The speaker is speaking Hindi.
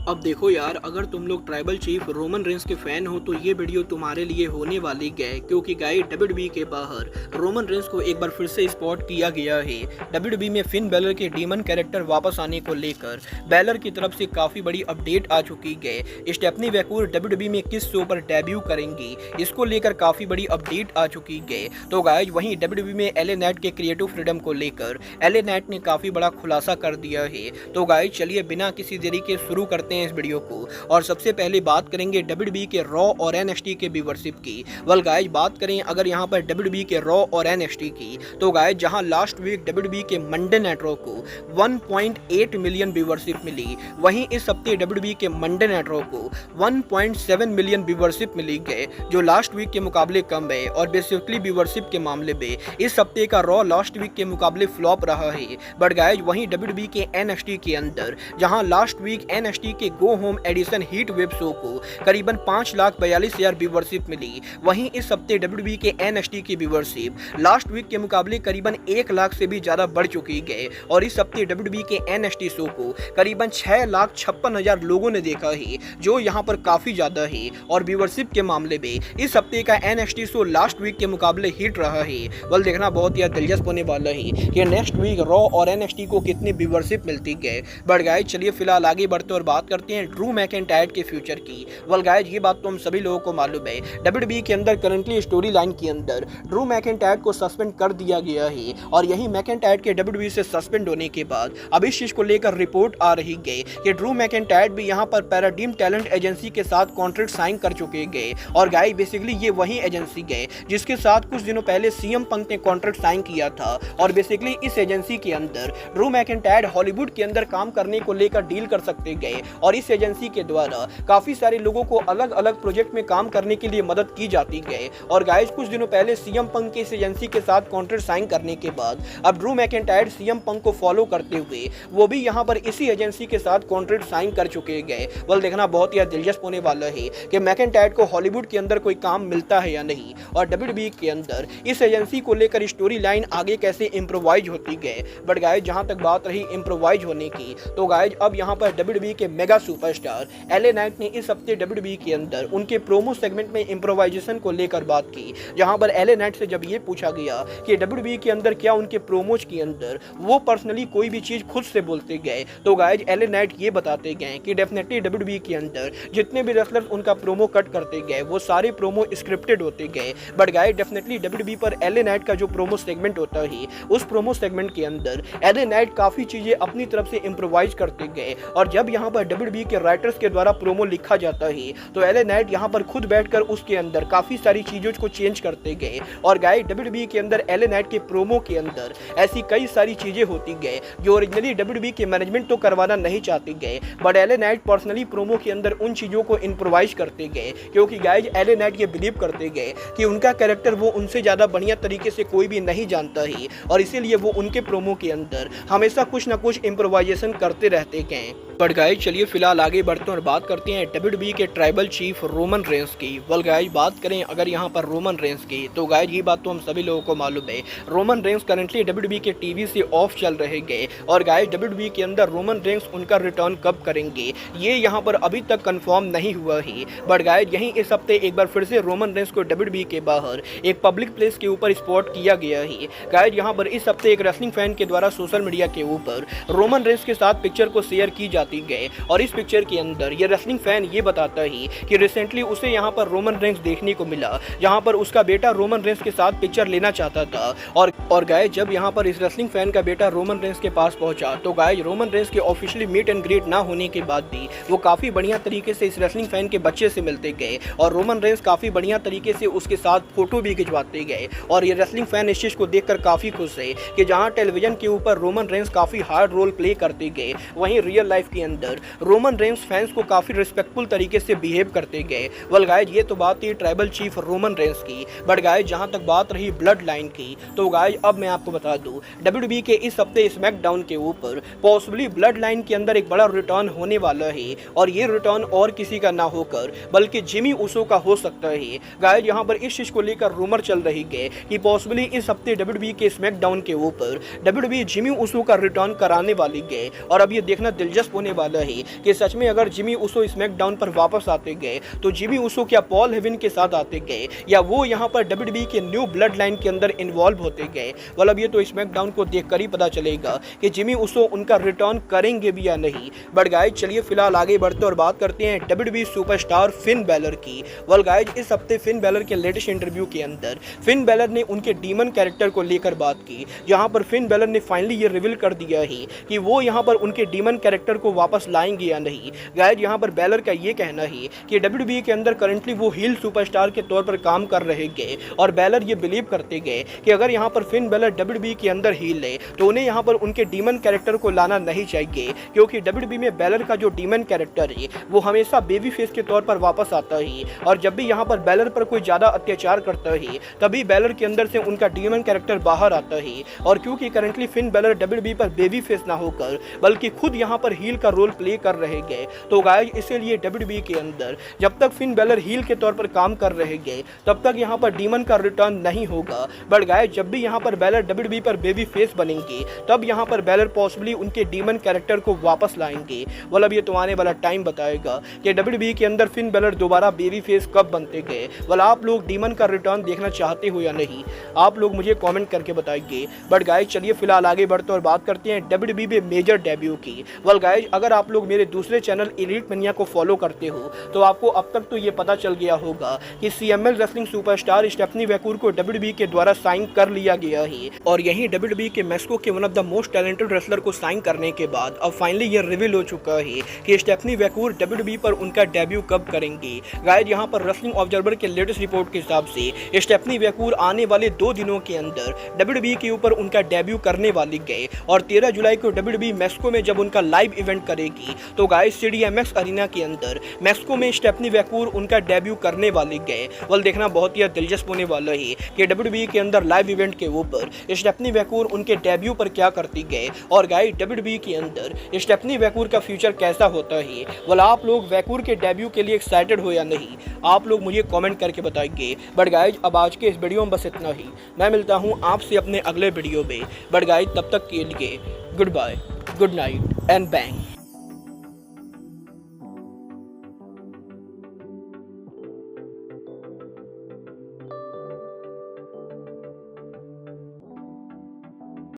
अब देखो यार, अगर तुम लोग ट्राइबल चीफ रोमन रेंस के फैन हो तो ये वीडियो तुम्हारे लिए होने वाली है, क्योंकि गाइस डब्ल्यूडब्ल्यूई के बाहर रोमन रेंस को एक बार फिर से स्पॉट किया गया है। डब्ल्यूडब्ल्यूई में फिन बैलर के डीमन कैरेक्टर वापस आने को लेकर बैलर की तरफ से काफी बड़ी अपडेट आ चुकी है। स्टेफनी वैकूर डब्ल्यूडब्ल्यूई में किस शो पर डेब्यू करेंगी, इसको लेकर काफी बड़ी अपडेट आ चुकी है। तो गाइस वहीं डब्ल्यूडब्ल्यूई में एलए नाइट के क्रिएटिव फ्रीडम को लेकर एलए नाइट ने काफी बड़ा खुलासा कर दिया है। तो गाइस चलिए बिना किसी देरी के शुरू करते हैं इस वीडियो को। और सबसे पहले बात करेंगे डब्ल्यूडब्ल्यूई के रॉ और एनएक्सटी के व्यूअरशिप की। वेल गाइस बात करें अगर यहां पर डब्ल्यूडब्ल्यूई के रॉ और एनएक्सटी की, तो गाइस जहां लास्ट वीक डब्ल्यूडब्ल्यूई के मंडे नाइट रॉ को 1.8 मिलियन व्यूअरशिप मिली, वहीं इस हफ्ते डब्ल्यूडब्ल्यूई के मंडे नाइट रॉ को 1.7 मिलियन व्यूअरशिप मिली है, जो लास्ट वीक के मुकाबले कम है। और बेसिकली व्यूअरशिप के मामले में इस हफ्ते का रॉ लास्ट वीक के मुकाबले फ्लॉप रहा है। बट गाइस वहीं डब्ल्यूडब्ल्यूई के एनएक्सटी के अंदर जहां लास्ट वीक एनएक्सटी के go home edition heat web show को करीबन 5,42,000 व्यूअरशिप मिली, वहीं इस हफ्ते डब्ल्यूडब्ल्यूई के एनएक्सटी की व्यूअरशिप लास्ट वीक के मुकाबले करीबन 1 लाख से भी ज्यादा बढ़ चुकी है। और इस हफ्ते डब्ल्यूडब्ल्यूई के एनएक्सटी शो को करीबन 6,56,000 लोगों ने देखा है, जो यहां पर काफी ज्यादा है। और व्यूअरशिप के मामले में इस हफ्ते का एनएक्सटी शो लास्ट वीक के मुकाबले हिट रहा है। वल देखना बहुत ही दिलचस्प होने वाला है कि नेक्स्ट वीक रॉ और एनएक्सटी को कितनी व्यूअरशिप मिलती है। बट गाइस चलिए फिलहाल आगे बढ़ते और बात करते हैं ड्रू मैकिंटायर के फ्यूचर की। वेल गाइस ये बात तो हम सभी लोगों को मालूम है, डब्ल्यूडब्ल्यूई के अंदर करंटली स्टोरी लाइन के अंदर ड्रू मैकिंटायर को सस्पेंड कर दिया गया है। और यही मैकिंटायर के डब्ल्यूडब्ल्यूई से सस्पेंड होने के बाद अब इस चीज को लेकर रिपोर्ट आ रही है कि ड्रू मैकिंटायर भी यहाँ पर पैराडाइम टैलेंट एजेंसी के साथ कॉन्ट्रैक्ट साइन कर चुके गए। और गाइस बेसिकली ये वही एजेंसी है जिसके साथ कुछ दिनों पहले सीएम पंक ने कॉन्ट्रैक्ट साइन किया था। और बेसिकली इस एजेंसी के अंदर ड्रू मैकिंटायर हॉलीवुड के अंदर काम करने को लेकर डील कर सकते गए। और इस एजेंसी के द्वारा काफी सारे लोगों को अलग अलग प्रोजेक्ट में काम करने के लिए मदद की जाती है। और गाइस कुछ दिनों पहले सीएम पंक के इस एजेंसी के साथ कॉन्ट्रैक्ट साइन करने के बाद अब ड्रू मैकिंटायर सीएम पंक को फॉलो करते हुए वो भी यहाँ पर इसी एजेंसी के साथ कॉन्ट्रैक्ट साइन कर चुके गए। वेल देखना बहुत ही दिलचस्प होने वाला है कि मैकिंटायर को हॉलीवुड के अंदर कोई काम मिलता है या नहीं, और डब्ल्यूडब्ल्यूई के अंदर इस एजेंसी को लेकर स्टोरी लाइन आगे कैसे इम्प्रोवाइज होती है। बट गाइस जहां तक बात रही इम्प्रोवाइज होने की, तो गाइस अब यहाँ पर डब्ल्यूडब्ल्यूई के मेगा सुपरस्टार एलए नाइट ने इस हफ्ते डब्ल्यूडब्ल्यूई के अंदर उनके प्रोमो सेगमेंट में इम्प्रोवाइजेशन को लेकर बात की। जहां पर एलए नाइट से जब ये पूछा गया कि डब्ल्यूडब्ल्यूई के अंदर क्या उनके प्रोमोज के अंदर वो पर्सनली कोई भी चीज खुद से बोलते गए, तो गाइस एलए नाइट ये बताते गए कि डेफिनेटली डब्ल्यूडब्ल्यूई के अंदर जितने भी रेसलर्स उनका प्रोमो कट करते गए वो सारे प्रोमो स्क्रिप्टेड होते गए। बट गाइस डेफिनेटली डब्ल्यूडब्ल्यूई पर एलए नाइट का जो प्रोमो सेगमेंट होता है, उस प्रोमो सेगमेंट के अंदर एलए नाइट काफी चीजें अपनी तरफ से इम्प्रोवाइज करते गए। और जब यहाँ पर डब्ल्यूडब्ल्यूई के राइटर्स के द्वारा प्रोमो लिखा जाता है, तो एलए नाइट यहाँ पर खुद बैठकर उसके अंदर काफी सारी चीजों को चेंज करते गए। और गाइस डब्ल्यूडब्ल्यूई के अंदर एलए नाइट के प्रोमो के अंदर ऐसी कई सारी चीजें होती गए जो ओरिजिनली डब्ल्यूडब्ल्यूई के मैनेजमेंट तो करवाना नहीं चाहते गए, but LA night personally promo के अंदर उन चीजों को इम्प्रोवाइज करते गए, क्योंकि गाइस एलए नाइट ये बिलीव करते गए कि उनका कैरेक्टर वो उनसे ज्यादा बढ़िया तरीके से कोई भी नहीं जानता है। और इसीलिए वो उनके प्रोमो के अंदर हमेशा कुछ ना कुछ इम्प्रोवाइजेशन करते रहते गए। बट गाइस चलिए फिलहाल आगे बढ़ते हैं और बात करते हैं डब्ल्यूडब्ल्यूई के ट्राइबल चीफ रोमन रेंस की। वेल गाइस बात करें अगर यहाँ पर रोमन रेंस की, तो गाइस ये बात तो हम सभी लोगों को मालूम है, रोमन रेंस करंटली डब्ल्यूडब्ल्यूई के टीवी से ऑफ चल रहे गए। और गाइस डब्ल्यूडब्ल्यूई के अंदर रोमन रेंस उनका रिटर्न कब करेंगे ये यहाँ पर अभी तक कंफर्म नहीं हुआ है। बट गाइस यहीं इस हफ्ते एक बार फिर से रोमन रेंस को डब्ल्यूडब्ल्यूई के बाहर एक पब्लिक प्लेस के ऊपर स्पॉट किया गया है। गाइस यहाँ पर इस हफ्ते एक रेसलिंग फैन के द्वारा सोशल मीडिया के ऊपर रोमन रेंस के साथ पिक्चर को शेयर की जाती है। और इस पिक्चर के अंदर ये रेसलिंग फैन ये बताता है कि रिसेंटली उसे यहाँ पर रोमन रेंस देखने को मिला, जहाँ पर उसका बेटा रोमन रेंस के साथ पिक्चर लेना चाहता था। और गाइस जब यहाँ पर इस रेसलिंग फैन का बेटा रोमन रेंस के पास पहुंचा, तो गाइस रोमन रेंस के ऑफिशियली मीट एंड ग्रीट ना होने के बाद भी वो काफी बढ़िया तरीके से इस रेसलिंग फैन के बच्चे से मिलते गए। और रोमन रेंस काफी बढ़िया तरीके से उसके साथ फोटो भी खिंचवाते गए। और ये रेसलिंग फैन इस चीज को देखकर काफी खुश है कि जहाँ टेलीविजन के ऊपर रोमन रेंस काफी हार्ड रोल प्ले करते गए, वहीं रियल लाइफ के अंदर रोमन रेंस फैंस को काफी रिस्पेक्टफुल तरीके से बिहेव करते गए। वेल गाइस ये तो बात थी ट्राइबल चीफ रोमन रेंस की। बट गाइस जहां तक बात रही ब्लड लाइन की, तो गाइस अब मैं आपको बता दूं डब्ल्यूडब्ल्यूई के इस हफ्ते स्मैकडाउन के ऊपर पॉसिबली ब्लड लाइन के अंदर एक बड़ा रिटर्न होने वाला है। और ये रिटर्न और किसी का ना होकर बल्कि जिमी ऊसो का हो सकता है। गाइस यहाँ पर इस चीज को लेकर रूमर चल रही है कि पॉसिबली इस हफ्ते डब्ल्यूडब्ल्यूई के स्मैकडाउन के ऊपर डब्ल्यूडब्ल्यूई जिमी ऊसो का रिटर्न कराने वाली है। और अब ये देखना दिलचस्प होने वाला है कि सच में अगर जिमी उसो स्मैकडाउन पर वापस आते गए तो जिमी उसो क्या पॉल हेवन के साथ आते गए या वो यहाँ पर WWE के न्यू ब्लड लाइन के अंदर इन्वॉल्व होते गए। वाल अब ये तो स्मैकडाउन को देखकर ही पता चलेगा कि जिमी उसो उनका रिटर्न करेंगे भी या नहीं। बट गाइज चलिए फिलहाल आगे बढ़ते और बात करते हैं WWE सुपरस्टार फिन बैलर की। वेल गाइज इस हफ्ते फिन बैलर के लेटेस्ट इंटरव्यू के अंदर फिन बैलर ने उनके डीमन कैरेक्टर को लेकर बात की, जहां पर फिन बैलर ने फाइनली ये रिवील कर दिया है कि वो यहां पर उनके डीमन कैरेक्टर को वापस लाएंगे या नहीं। गाइज यहां पर बैलर का ये कहना है कि WWE के अंदर करंटली वो हील सुपरस्टार के तौर पर काम कर रहे गए और बैलर ये बिलीव करते गए कि अगर यहां पर फिन बैलर WWE के अंदर हील है तो उन्हें यहां पर उनके डीमन कैरेक्टर को लाना नहीं चाहिए, क्योंकि WWE में बैलर का जो डीमन कैरेक्टर है वो हमेशा बेबी फेस के तौर पर वापस आता है और जब भी यहाँ पर बैलर पर कोई ज़्यादा अत्याचार करता है तभी बैलर के अंदर से उनका डीमन कैरेक्टर बाहर आता है। और क्योंकि करंटली फिन बैलर WWE पर बेबी फेस ना होकर बल्कि खुद यहाँ पर हील का रोल प्ले कर रहे गए, तो गाइज इसीलिए WWE के अंदर जब तक फिन बैलर हील के तौर पर काम कर रहे गए तब तक यहाँ पर डीमन का रिटर्न नहीं होगा। बट गाइज जब भी यहाँ पर बैलर WWE पर बेबी फेस बनेंगे तब यहाँ पर बैलर पॉसिबली उनके डीमन कैरेक्टर को वापस लाएंगे। मतलब ये तो आने वाला टाइम बताएगा कि WWE के अंदर फिन बैलर दोबारा बेबी फेस कब बनते गए। वाल आप लोग डीमन का रिटर्न देखना चाहते हो या नहीं, आप लोग मुझे कमेंट करके बताइए। बट गाइज चलिए फिलहाल आगे बढ़ते और बात करते हैं WWE में मेजर डेब्यू की। वेल गाइज अगर आप लोग मेरे दूसरे चैनल एलीट मनिया को फॉलो करते हो तो आपको अब तक तो ये पता चल गया होगा कि CML रेसलिंग सुपरस्टार स्टेफनी वैकूर को WWE के द्वारा साइन कर लिया गया है और यहीं WWE के मैक्सिको के one of the most talented wrestler को साइन करने के बाद अब फाइनली ये रिवील हो चुका है कि स्टेफनी वैकूर WWE पर उनका डेब्यू कब करेंगे। गाइज यहाँ पर रेसलिंग ऑब्जर्वर के लेटेस्ट रिपोर्ट के हिसाब से स्टेफनी वैकूर आने वाले 2 दिनों के अंदर WWE के ऊपर उनका डेब्यू करने वाली गए और 13 जुलाई को WWE मैक्सिको में जब उनका लाइव इवेंट करेगी तो गाइज CDMX अरीना के अंदर मैक्सिको में स्टेफनी वैकूर उनका डेब्यू करने वाली गए। वल देखना बहुत ही दिलचस्प होने वाला है कि WWE के अंदर लाइव इवेंट के ऊपर स्टेफनी वैकूर उनके डेब्यू पर क्या करती गए और गाइज WWE के अंदर स्टेफनी वैकूर का फ्यूचर कैसा होता है। वल आप लोग वैकूर के डेब्यू के लिए एक्साइटेड हो या नहीं, आप लोग मुझे कमेंट करके बताइए। बट गाइज अब आज के इस वीडियो में बस इतना ही, मैं मिलता हूँ आपसे अपने अगले वीडियो में। बट गाइज तब तक के लिए goodbye, good night and bang.